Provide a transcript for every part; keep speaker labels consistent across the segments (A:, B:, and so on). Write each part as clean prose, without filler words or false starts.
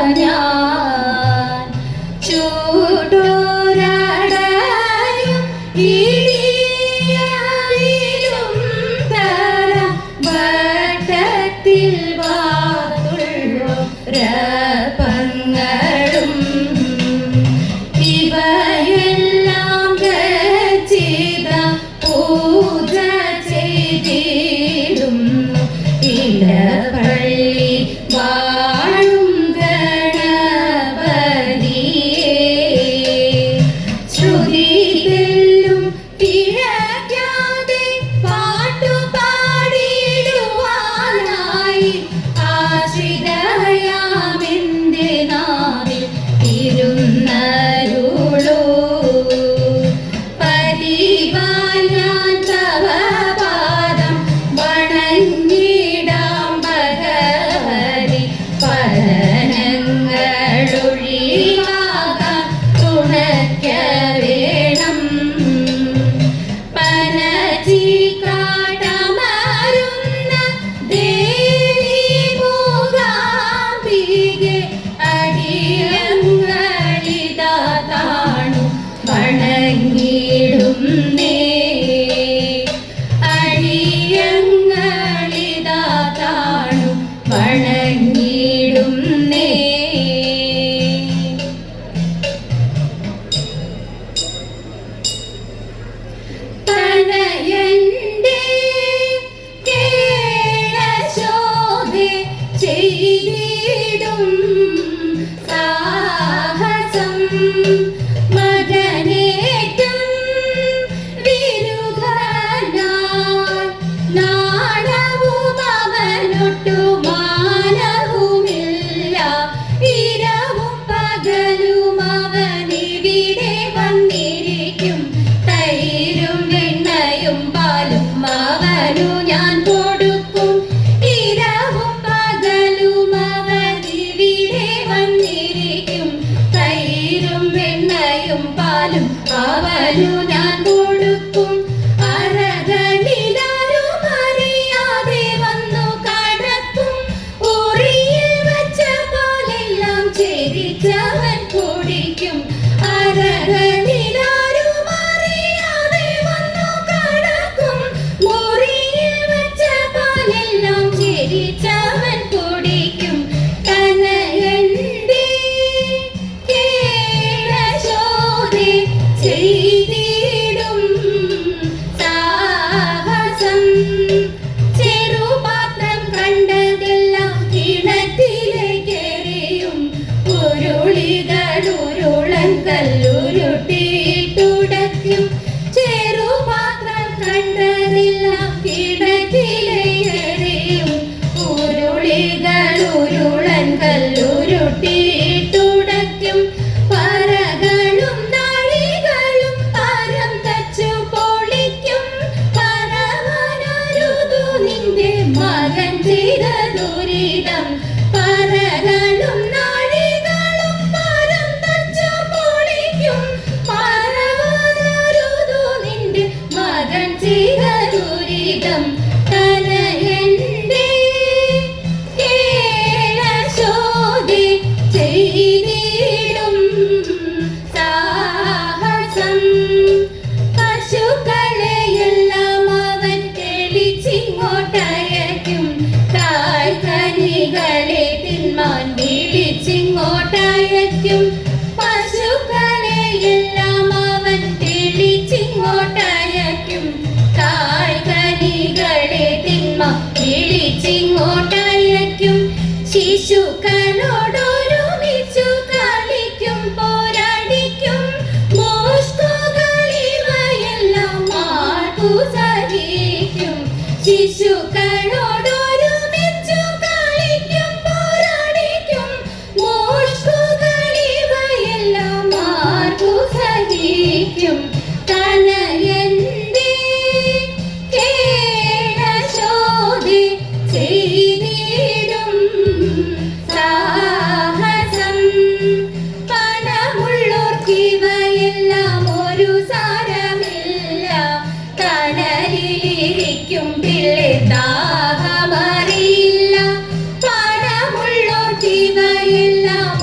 A: ഞാൻ ചൂടോരടയും ഇടിയാവിലും തരം വട്ടത്തിൽ വാതുള്ളൊരപ്പങ്ങളും ഇവയെല്ലാം ഗച്ഛിത പൂജ ചെയ്തിടുന്നു ഇടപ്പള്ളി വാഴും ഗണപതിയേ. ശ്രുതിയിലും പിഴയ്ക്കാതെ പാട്ടുപാടിയിടുവാനായി ആശ്രിതയാമെന്റെ നാവിൽ ഇരുന്നരുളൂ. പതിവായി ഞാൻ തവ പാദം വണങ്ങിടാം ഭഗവതി. പതനങ്ങളൊഴിവാകാൻ തുണയ്ക്ക വേണം. പനച്ചിക്കാട്ടമരുന്ന ദേവി മൂകാംബികെ അടിയങ്ങളിതാ താണു വണങ്ങിടുന്നേ. അടിയങ്ങളിതാ താണു വണങ്ങിടുന്നേ. തനയന്റെ കേളശോഭെ ചെയ്തിടും സാഹസം മകനേറ്റം വിരുദ്ധനായി. നാണവും അവനൊട്ടു മാനവുമില്ല. ഇരവും പകലും അവനിവിടെ വന്നിരിക്കും. തൈരും വെണ്ണയും പാലും അവനു ഞാൻ കൊടുക്കും. ഇരവും പകലും അവനിവിടെ വന്നിരിക്കും. തൈരും വെണ്ണയും പാലും അവനു ഞാൻ കൊടുക്കും. അരകനിലാരും അറിയാതെ വന്നു കടക്കും. ഉറിയിൽ വച്ച പോലെല്ലാം ചെരിച്ചവൻ കുടിക്കും. അരകനിലാരും അറിയാതെ വന്നു കടക്കും. മുറിയിൽ വച്ച പോലെല്ലാം ചെരിച്ചവൻ കുടിക്കും. തനയന്റെ കേളശോഭെ ചെയ്തിടും സാഹസം. ചെറുപാത്രം കണ്ടതെല്ലാം കിണറ്റിലേക്കെറിയും. ഉരുളികളുരുളൻ കല്ലുരുട്ടിയിട്ടുടയ്ക്കും. ചെറുപാത്രം കണ്ടതെല്ലാം കിണറ്റിലേക്കെറിയും. ഉരുളികളുരുളൻ കല്ലുരുട്ടിയിട്ടുടയ്ക്കും. പറകളും നാഴികളും അരം തച്ചു പൊളിക്കും. പറവനരുതു നിന്റെ മകൻ ചെയ്ത ദുരിതം. പറകളും നാഴികളും അരം തച്ചു പൊളിക്കും. പറവനരുതു നിന്റെ മകൻ ചെയ്ത ദുരിതം. തനയന്റെ കേളശോഭെ ചെയ്തിടും സാഹസം. പശുക്കളെയെല്ലാം അവൻ തെളിച്ചിങ്ങോട്ടയക്കും. കായ്കനികളെ തിന്മാൻ വിളിച്ചിങ്ങോട്ടയക്കും. പശുക്കളെയെല്ലാം അവൻ തെളിച്ചിങ്ങോട്ടയക്കും. കായ്കനികളെ തിന്മാൻ വിളിച്ചിങ്ങോട്ടയക്കും. ശിശുക്കളോടൊരുമിച്ചു കളിക്കും. പോരാടിക്കും. മോഷ്കുകളിവയെല്ലാം മാർക്കു സഹിക്കും. ശിശുക്കളോടൊരുമിച്ചു കളിക്കും. പോരാടിക്കും. മോഷ്കുകളിവയെല്ലാം മാർക്കു സഹിക്കും. തനയന്റെ കേളശോഭെ ചെയ്തിടും സാഹസം. പണമുള്ളോർക്കിവയെല്ലാം ഒരു സാരമില്ല. കടലിലിരിക്കും പിള്ളെ ദാഹമറിയില്ല. പണമുള്ളോർക്കിവയെല്ലാം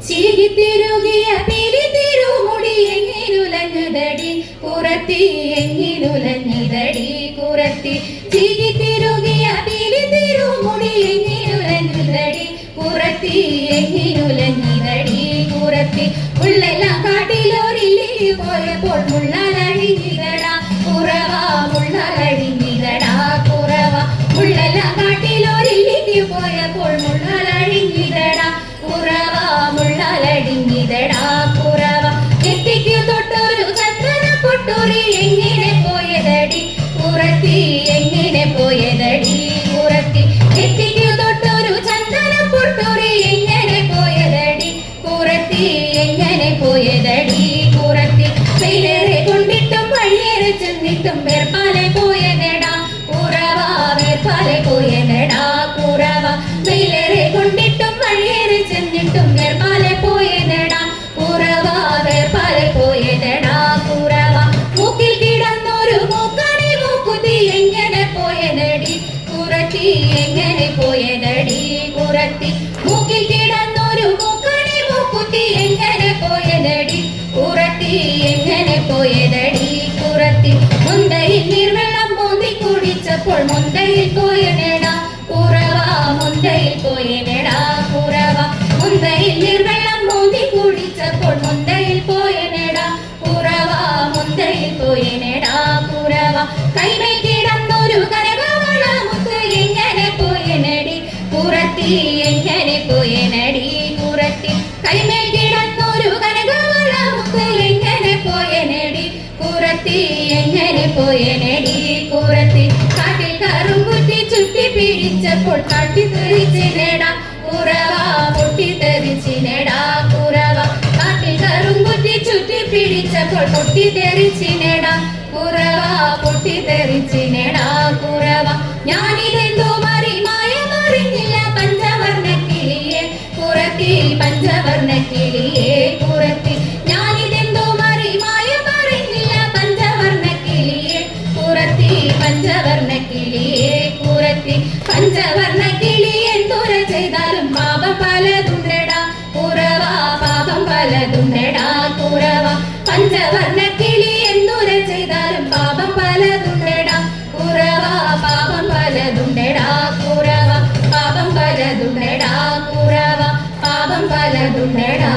A: ചീകിത്തിരുകിയ പിലിതിരുമുടി എങ്ങിനുലഞ്ഞതടി കുറത്തി എങ്ങിനുലഞ്ഞതടി കുറത്തി ചീകിത്തിരുകിയ പിലിതിരുമുടി എങ്ങിനുലഞ്ഞതടി കുറത്തി എങ്ങിനുലഞ്ഞതടി കുറത്തി മുള്ളെല്ലാം കാട്ടിലോരില്ലി പോയപ്പോൾ മുള്ളലഴിഞ്ഞിതടാ കുറവ മുള്ളലഴിഞ്ഞിതടാ കുറവ മുള്ളെല്ലാം കാട്ടിലോരില്ലി പോയപ്പോൾ മുള്ളലഴിഞ്ഞിതടാ കുറവ മുള്ളലഴിഞ്ഞിതടാ കുറവ നെറ്റിക്കു തൊട്ടൊരു ചന്ദന പൊട്ടൂരി എങ്ങനെ പോയതടി കുറത്തി എങ്ങനെ പോയതടി കുറത്തി നെറ്റിക്കു തൊട്ടൊരു ചന്ദന പൊട്ടൂരി എങ്ങനെ പോയതടി കുറത്തി എങ്ങനെ പോയതടി കുറത്തി വെയിലേറെ കൊണ്ടിട്ടും വഴിയേറെ ചെന്നിട്ടും വേർപ്പാലെ പോയതെടാ കുറവ വേർപ്പാലെ പോയതെടാ കുറവ വെയിലേറെ കൊണ്ടിട്ടും വഴിയേറെ ചെന്നിട്ടും വേർപ്പാലെ പോയതെടാ കുറവ വേർപ്പാലെ പോയതെടാ കുറവ മൂക്കിൽ കിടന്നൊരു മൂക്കണി മൂക്കുത്തി എങ്ങനെ പോയതടി കുറത്തി എങ്ങനെ പോയതടി കുറത്തി മൂക്കിൽ കിടന്നൊരു മൂക്കണി മൂക്കുത്തി എങ്ങനെ പോയതടി കുറത്തി എങ്ങനെ പോയതടി കുറത്തി മുന്തയിൽ നീർവെള്ളം മോന്തി കുടിച്ചപ്പോൾ മുന്തയിൽ പോയതെടാ കുറവ മുന്തയിൽ പോയതെടാ കുറവ മുന്തയിൽ നീർവെള്ളം മോന്തി കുടിച്ചപ്പോൾ മുന്തയിൽ പോയതെടാ കുറവ മുന്തയിൽ പോയതെടാ കുറവ കൈമേൽ കിടന്നൊരു കനകവള മുത്ത് എങ്ങനെ പോയനടി കുറത്തി എങ്ങനെ പോയനടി കുറത്തി കൈമേൽ കിടന്നൊരു കനകവള മുത്ത് എങ്ങനെ പോയനടി കുറത്തി എങ്ങനെ പോയനടി കുറത്തി കാട്ടിൽ കറുകുറ്റി ചുറ്റി പിടിച്ചപ്പോൾ കാട്ടിത്തെറിച്ചിനെടാ കുറവ പൊട്ടിത്തെറിച്ചിനെടാ കുറവ കാട്ടിൽ കറുകുറ്റി ചുറ്റി പിടിച്ചപ്പോൾ പൊട്ടിത്തെറിച്ചിനെടാ കുറവ പൊട്ടിത്തെറിച്ചിനെടാ കുറവ ഞാനിതെന്തോ മായമറിഞ്ഞില്ല പഞ്ചവർണ്ണ കിളിയെ കുറത്തി പഞ്ചവർണ്ണ കിളിയെ കുറത്തി ഞാനിതെന്തോ മായമറിഞ്ഞില്ല പഞ്ചവർണ്ണ കിളിയെ കുറത്തി പഞ്ചവർണ്ണ കിളിയെ കുറത്തി പഞ്ചവർണ്ണ കിളി എന്തുര ചെയ്താലും പാപം പലതുണ്ടടാ കുറവ പാപം പലതുണ്ടടാ കുറവ പഞ്ചവർണ്ണ കിളി എന്തുര ചെയ്താലും പാപം പലതുണ്ടടാ കുറവ പാപം പലതുണ്ടടാ കുറവ പാപം പലതുണ്ടടാ കുറവ പാപം പലതുണ്ടടാ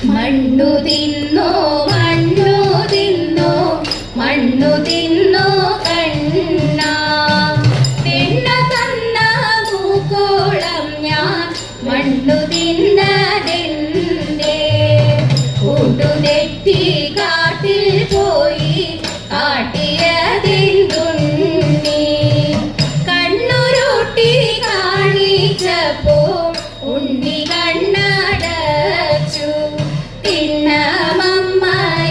A: മണ്ണു തിന്നോ മണ്ണു തിന്നോ മണ്ണു തിന്നോ കണ്ണ തിണ്ണ തന്ന മൂക്കോളം ഞാൻ മണ്ണു തിന്നതെന്തേ കൂട്ടുതെറ്റി കാട്ടിൽ പോയി കാട്ടിയതെന്തുണ്ണി കണ്ണുരുട്ടി കാണിച്ചപ്പോ ഉണ്ണി കണ്ണടച്ചു തിണ്ണമമ്മ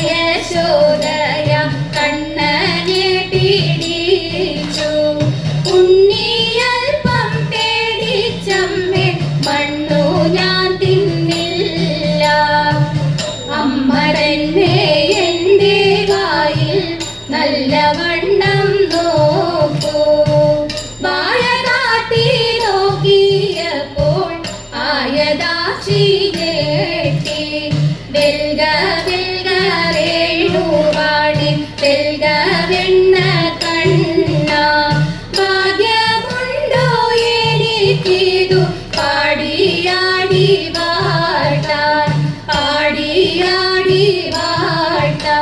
A: യശോദയ കണ്ണനെ പിടിച്ചു ഉണ്ണിയൽപ്പം പേടിച്ചമ്മേ മണ്ണു ഞാൻ തിന്നില്ല അമ്മരന്നെ എൻ്റെ വായിൽ നല്ലവണ്ണം നോക്കൂ വായ കാട്ടി നോക്കിയപ്പോൾ ആയദാക്ഷി കേട്ടി വെൽഗ വെൽഗ രേണുവാടി വെൽഗ വെണ്ണ കണ്ണ ഭാഗ്യമുണ്ടോ എനിക്കിതു പാടിയാടി വാട്ടാൻ പാടിയാടി വാട്ടാൻ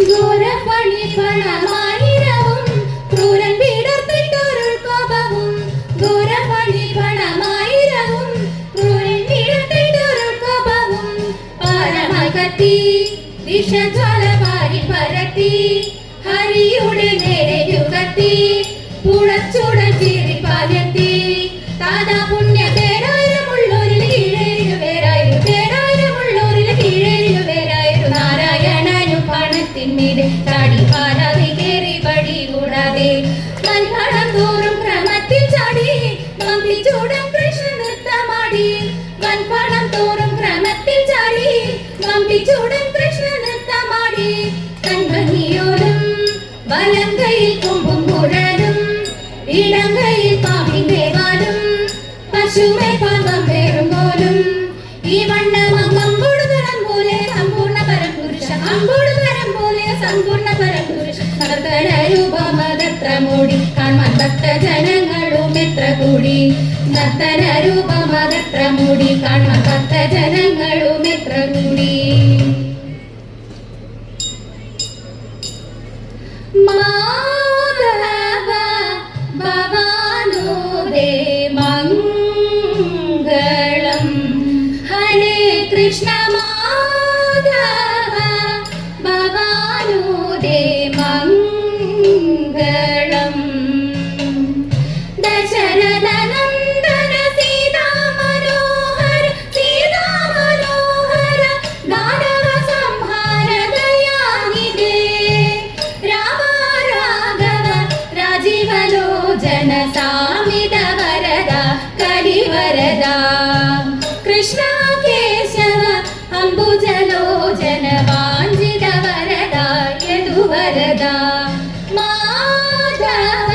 A: ഘോരപണി പണമായിരവും ക്രൂരൻ വിടർത്തിട്ടൊരു കോപവും ഘോരപണി പണമായിരവും ക്രൂരൻ വിടർത്തിട്ടൊരു കോപവും പാരമായി കത്തി വിഷജ്വാല പാരി പരത്തി ഹരിയുടെ നേരെ യുഗത്തി പുളച്ചുടൻ ചിരിപ്പാലെത്തി താതാ പുണ്യ പേരായിരമുള്ളൂരിൽ കീഴേരിയുവേരായിരു പേരായിരമുള്ളൂരിൽ കീഴേരിയുവേരായിരു നാരായണനു പണത്തിന്മീതെ ചാടി പാരാതെ കേറി പടി കൂടാതെ വൻപണം തോറും ക്രമത്തിൽ ചാടി വമ്പിച്ചൂടൻ കൃഷ്ണ നൃത്തമാടി വൻപണം തോറും ക്രമത്തിൽ ചാടി വമ്പിച്ചൂടൻ കൃഷ്ണ നൃത്തമാടി കൺഭംഗിയോടും വലങ്കയിൽ കൊമ്പും കുഴലും ഇടങ്കയിൽ പാമ്പിന്റെ വാലും പശുവെ പാമ്പം വേറും പോലും ഈ വണ്ണം അമ്പുടുതരം പോലെ സമ്പൂർണ്ണ പരപുരുഷ അമ്പുടുതരം പോലെ സമ്പൂർണ്ണ പരപുരുഷ നർത്തന രൂപമതത്ര മൂടി കാണാൻ ഭക്തജനങ്ങളും എത്ര കൂടി നർത്തന രൂപമതത്ര മൂടി കാണാൻ ഭക്തജനങ്ങളും എത്ര കൂടി മാധവ ഭവാനുദേ മംഗളം ഹരേ കൃഷ്ണ മാധവ ഭവാനുദേ മംഗളം ദശരഥ നന്ദന സീതാ മനോഹര ദാനവ സംഹാര ദയാനിധേ രാമ രാഘവ രാജീവലോചന സാമിത വരദ കലിവരദ കൃഷ്ണ കേശവ അംബുജലോചന വാഞ്ചിത വരദ യദുവരദ മാധവ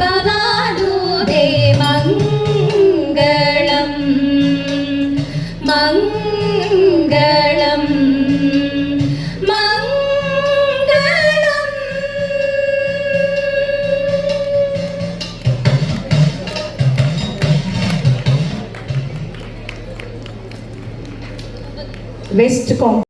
A: ഭവാനുദേ മംഗളം മംഗളം മംഗളം.
B: West